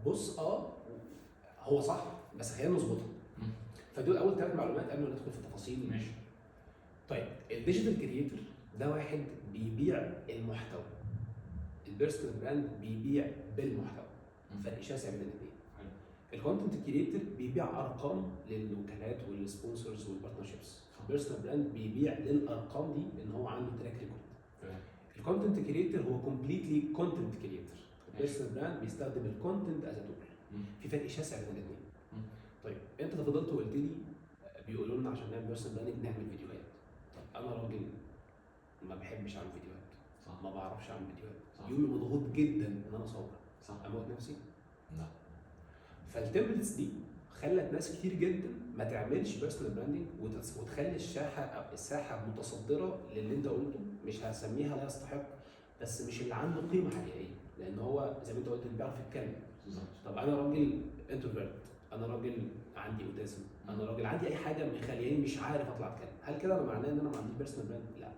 بص هو صح بس خلينا نظبطها. فدول اول 3 معلومات قبل ما ندخل في تفاصيل. ماشي. طيب الديجيتال كرييتور ده واحد بيبيع المحتوى، البيرسونال براند بيبيع بالمحتوى. فرق شاسع بين الاثنين. الكونتنت كرييتور بيبيع ارقام للوكالات والسبونسرز والبارتنرشيبس، البيرسونال براند بيبيع للارقام دي لان هو عنده تراك ريكورد. الكونتنت كرييتور هو كومبليتلي كونتنت كرييتور، البيرسونال براند بيستخدم الكونتنت از تول. في فرق شاسع بين الاثنين. طيب انت تفضلت وقلت لي بيقولوا لنا عشان نعمل بيرسونال براند نعمل فيديوهات. طب انا راجل ما بحبش اعمل فيديوهات، صح. ما بعرفش اعمل فيديوهات، صح. يومي مضغوط جدا ان انا اصور، صح. اموت نفسي. لا. فالتمبلتس دي خلت ناس كتير جدا ما تعملش بيرسونال براندنج وتخلي الساحه متصدره للي انت قلته. مش هسميها لا يستحق، بس مش اللي عنده قيمه حقيقيه، لان هو زي ما انت قلت اللي بيعرف يتكلم. طب انا راجل انتروفيرت، انا راجل عندي اوتيزم، انا راجل عندي اي حاجه مخليني مش عارف اطلع اتكلم، هل كده انا معناه ان انا ما عنديش بيرسونال براند؟ لا.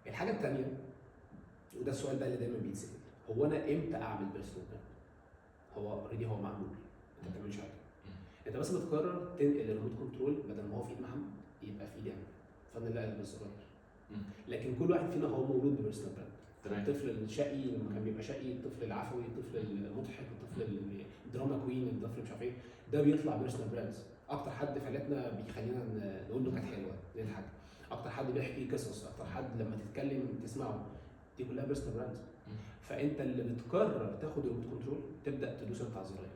الحاجه الثانيه، وده السؤال بقى اللي دايما بيتسال، هو انا امتى اعمل بيرسونال براند؟ هو اوريدي هو معمول، انت ما بتعملش حاجه، انت بس بتقرر تنقل الريموت كنترول بدل ما هو في ايد محمد يبقى في ايدي انا، فانا اللي اقلب الزراير. لكن كل واحد فينا هو مولود ببيرسونال براند. الطفل الشقي لما كان بيبقى شقي، الطفل العفوي، الطفل المضحك، الطفل الدراما كوين، الطفل مش عارف ايه، ده بيطلع بيرسونال براندز. اكتر حد في عيلتنا بيخلينا نقول له كانت حلوه نضحك، اكتر حد بيحكي قصص، اكتر حد لما تتكلم تسمعه، دي كلها بيرسونال براندز. فانت اللي بتقرر تاخد الريموت كنترول تبدا تدوس انت على الزراير.